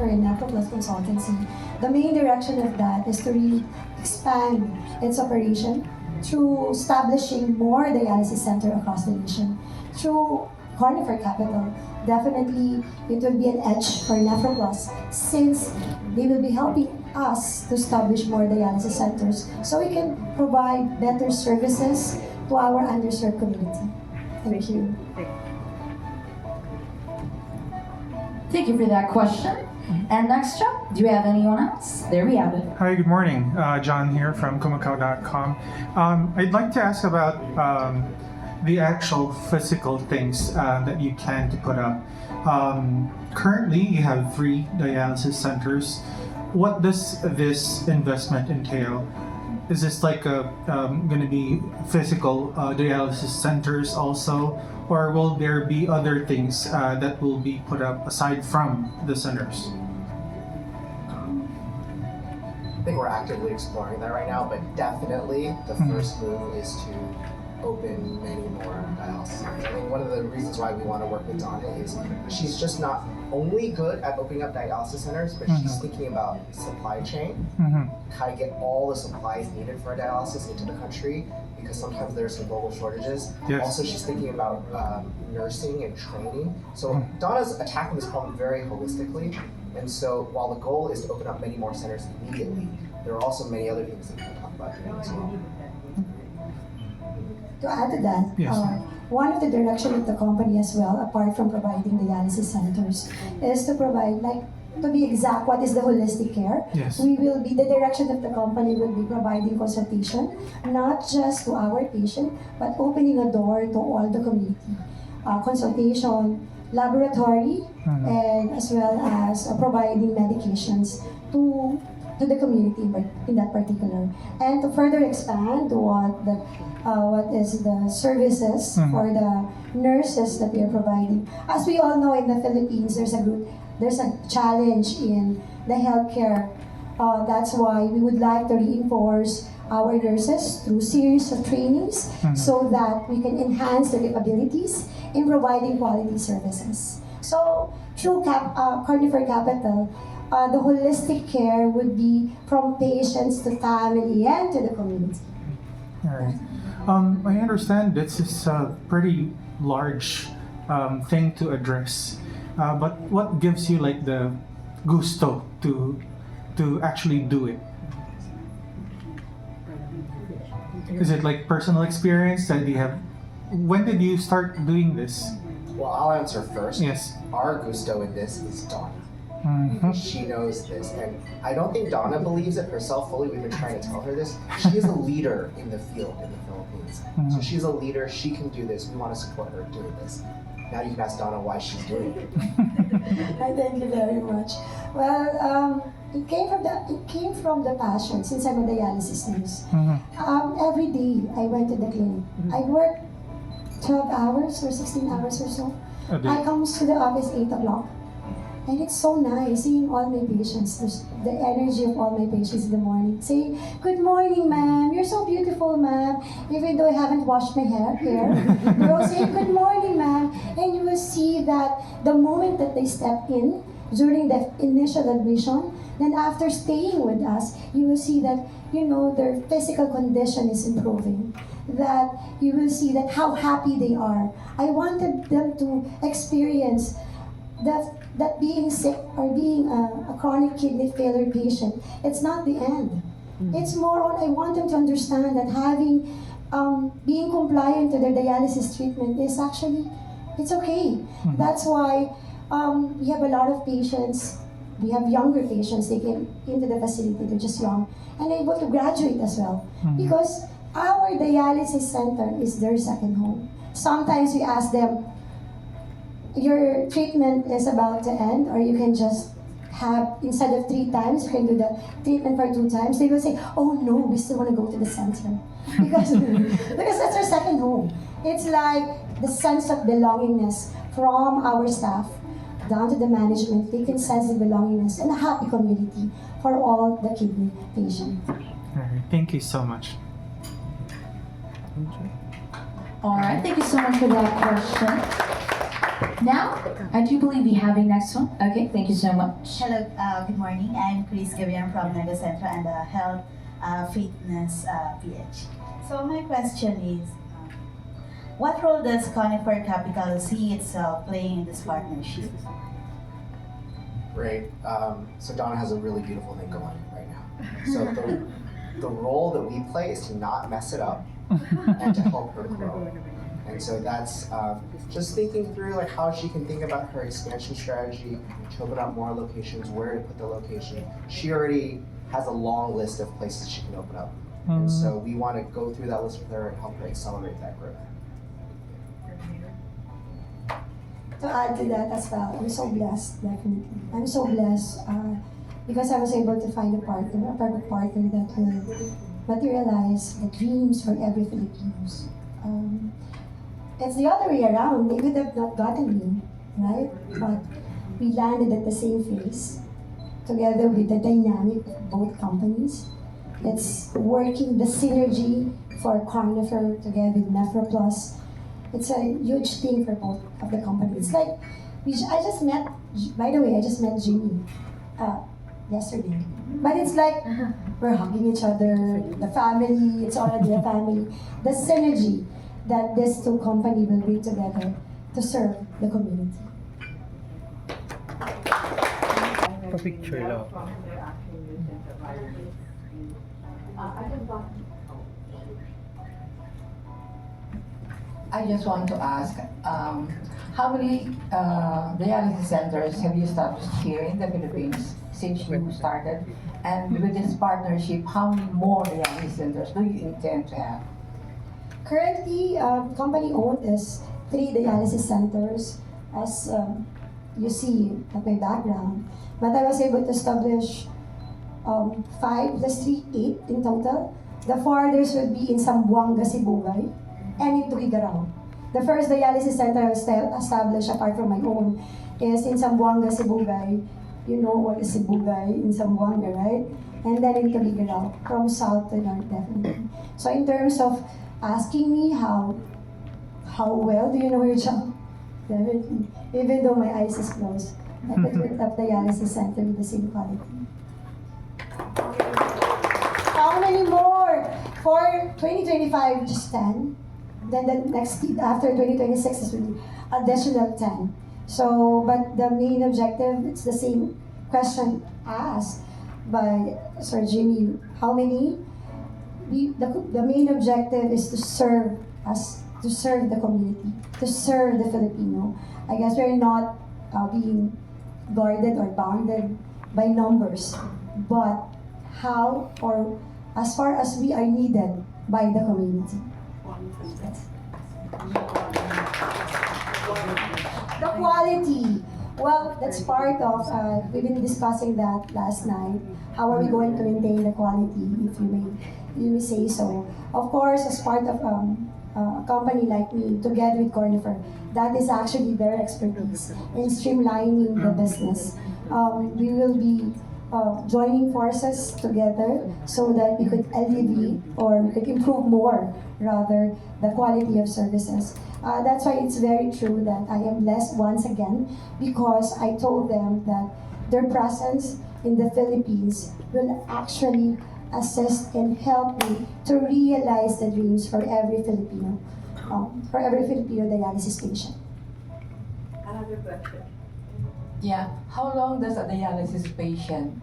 Conifer and Nephro Consultancy, the main direction of that is to really expand its operation through establishing more dialysis center across the nation. Through Conifer Capital, definitely it will be an edge for Nephro Plus since they will be helping us to establish more dialysis centers so we can provide better services to our underserved community. Thank you. Thank you for that question. And next up, do you have anyone else? There we have it. Hi, good morning. John here from kumakaw.com. I'd like to ask about the actual physical things that you plan to put up. Currently, you have 3 dialysis centers. What does this investment entail? Is this like going to be physical dialysis centers also, or will there be other things that will be put up aside from the centers? I think we're actively exploring that right now, but definitely the first move is to open many more dialysis centers. I think one of the reasons why we want to work with Donna is she's just not only good at opening up dialysis centers, but she's thinking about supply chain, how to get all the supplies needed for dialysis into the country, because sometimes there's some global shortages. Yes. Also, she's thinking about nursing and training. So Donna's attacking this problem very holistically. And so while the goal is to open up many more centers immediately, there are also many other things that we can talk about doing as well. To add to that, Yes. One of the direction of the company as well, apart from providing dialysis centers, is to provide, like, to be exact, what is the holistic care? Yes. We will be, the direction of the company will be providing consultation, not just to our patient, but opening a door to all the community. Consultation, laboratory, and as well as providing medications to the community in that particular. And to further expand to what is the services for the nurses that we are providing. As we all know, in the Philippines, there's a challenge in the healthcare. That's why we would like to reinforce our nurses through series of trainings so that we can enhance their capabilities in providing quality services. So through Conifer Capital, the holistic care would be from patients to family and to the community. All right. I understand this is a pretty large thing to address, but what gives you like the gusto to actually do it? Is it like personal experience that you have? When did you start doing this? Well, I'll answer first. Yes. Our gusto in this is Donna. Mm-hmm. She knows this, and I don't think Donna believes it herself fully. We've been trying to tell her this. She is a leader in the field in the Philippines. So she's a leader, she can do this. We want to support her doing this. Now you can ask Donna why she's doing it. Thank you very much. Well, it came from the passion since I'm a dialysis nurse. Every day I went to the clinic. I work 12 hours or 16 hours or so. I come to the office 8 o'clock. And it's so nice seeing all my patients, the energy of all my patients in the morning. Saying, "Good morning, ma'am. You're so beautiful, ma'am." Even though I haven't washed my hair, they're all saying, "Good morning, ma'am." And you will see that the moment that they step in during the initial admission, then after staying with us, you will see that, their physical condition is improving. That you will see that how happy they are. I wanted them to experience that being sick or being a chronic kidney failure patient, it's not the end. It's more on, I want them to understand that being compliant to their dialysis treatment is actually, it's okay. That's why we have a lot of patients. We have younger patients, they came into the facility, they're just young, and able to graduate as well. Because our dialysis center is their second home. Sometimes we ask them, your treatment is about to end, or you can just have, instead of 3 times, you can do the treatment for 2 times. They will say, "Oh no, we still want to go to the center." Because that's our second home. It's like the sense of belongingness from our staff down to the management. They can sense the belongingness and a happy community for all the kidney patients. All right. Thank you so much. All right, thank you so much for that question. Now, I do believe we have a next one. Okay, thank you so much. Hello, good morning. I'm Chris Gavian from Naga Center and Health Fitness PH. So my question is, what role does Conifer Capital see itself playing in this partnership? Great. So Donna has a really beautiful thing going right now. So the role that we play is to not mess it up and to help her grow. And so that's just thinking through like how she can think about her expansion strategy, to open up more locations, where to put the location. She already has a long list of places she can open up. And so we want to go through that list with her and help her accelerate that growth. To add to that as well, I'm so blessed, definitely. I'm so blessed because I was able to find a perfect partner that will materialize the dreams for every Filipinos. It's the other way around. They would have not gotten me, right? But we landed at the same phase, together with the dynamic of both companies. It's working the synergy for Conifer together with Nephro Plus. It's a huge thing for both of the companies. It's like, I just met, by the way, I just met Jimmy yesterday. But it's like, we're hugging each other, the family, it's already a family. The synergy that these two companies will bring together to serve the community. Picture lang. I just want to ask, how many dialysis centers have you established here in the Philippines since you started? And with this partnership, how many more dialysis centers do you intend to have? Currently, company owned is 3 dialysis centers, as you see at my background. But I was able to establish 5 plus 3, 8 in total. The farthest would be in Zamboanga, Sibugay, and in Tuguegarao. The first dialysis center I established apart from my own is in Zamboanga, Sibugay. You know what is Sibugay in Zamboanga, right? And then in Tuguegarao, from south to north, definitely. So in terms of asking me how well do you know your job? Definitely. Even though my eyes is closed, I could put up dialysis center with the same quality. How many more? For 2025, just 10. Then the next, after 2026, is really additional 10. So, but the main objective, it's the same question asked by Sir Jimmy. How many? The main objective is to serve us, to serve the community, to serve the Filipino. I guess we're not being guarded or bounded by numbers, but how or as far as we are needed by the community. The quality. Well, that's part of, we've been discussing that last night. How are we going to maintain the quality, if you may say so. Of course, as part of a company like me, together with Conifer, that is actually their expertise in streamlining the business. We will be joining forces together so that we could alleviate or we could improve more, rather, the quality of services. That's why it's very true that I am blessed once again, because I told them that their presence in the Philippines will actually assist and help me to realize the dreams for every Filipino dialysis patient. Another question. Yeah, how long does a dialysis patient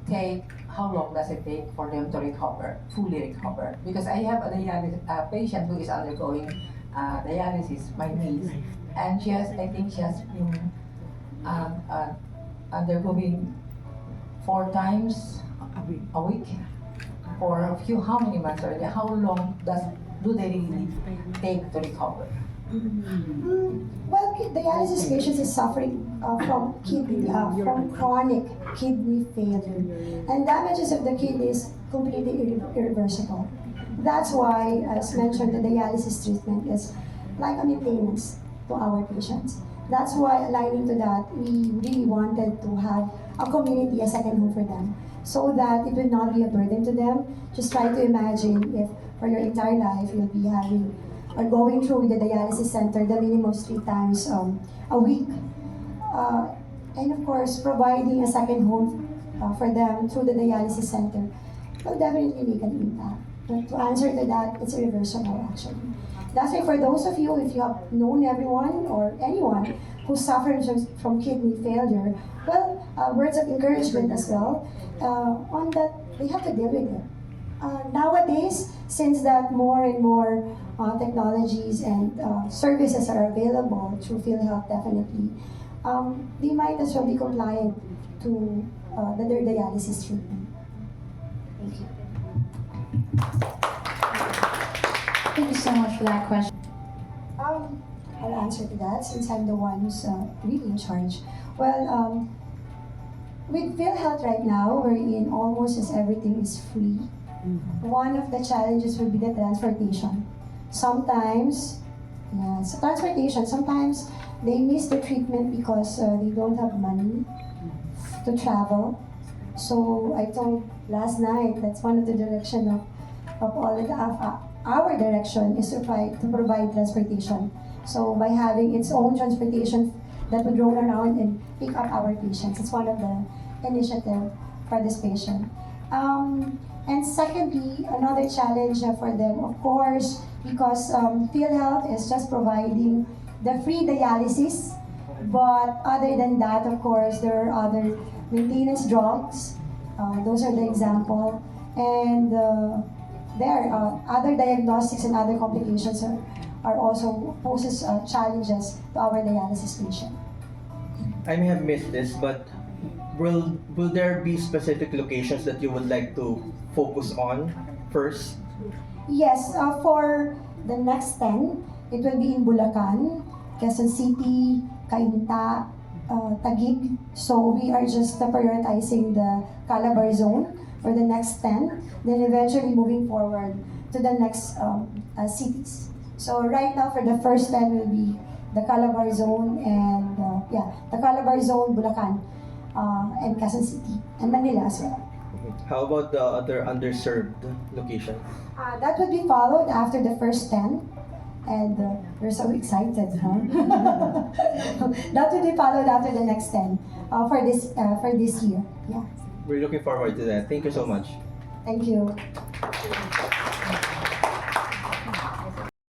take? How long does it take for them to recover, fully recover? Because I have a patient who is undergoing dialysis, my niece, and I think she has been undergoing 4 times a week for how many months already? How long do they really take to recover? Well, dialysis patients is suffering from chronic kidney failure, and damages of the kidney is completely irreversible. That's why, as mentioned, the dialysis treatment is like a maintenance to our patients. That's why, aligning to that, we really wanted to have a community, a second home for them, so that it will not be a burden to them. Just try to imagine if for your entire life you'll be having are going through the dialysis center the minimum 3 times a week. And of course, providing a second home for them through the dialysis center will definitely make an impact. But to answer to that, it's irreversible actually. That's why for those of you, if you have known everyone or anyone who suffers from kidney failure, well, words of encouragement as well, on that they have to deal with it. Nowadays, since that more and more technologies and services are available through PhilHealth, definitely, they might as well be compliant to their dialysis treatment. Thank you. Thank you so much for that question. I'll answer to that since I'm the one who's really in charge. Well, with PhilHealth right now, wherein almost as everything is free, one of the challenges will be the transportation. Sometimes, sometimes they miss the treatment because they don't have money to travel. So I told last night, that's one of the direction of all of our direction is to provide transportation. So by having its own transportation that would roll around and pick up our patients, it's one of the initiative for this patient. And secondly, another challenge for them, of course, because PhilHealth is just providing the free dialysis, but other than that, of course, there are other maintenance drugs. Those are the example. And there are other diagnostics and other complications are also poses challenges to our dialysis patient. I may have missed this, but will there be specific locations that you would like to focus on first? Yes, for the next 10, it will be in Bulacan, Quezon City, Cainta, Taguig. So we are just prioritizing the Calabar zone for the next 10, then eventually moving forward to the next cities. So right now for the first 10 will be the Calabar zone and the Calabar zone, Bulacan, and Quezon City, and Manila as well. How about the other underserved locations? That would be followed after the first 10. And we're so excited, huh? That will be followed after the next 10 for this year. Yeah. We're looking forward to that. Thank you so much. Thank you.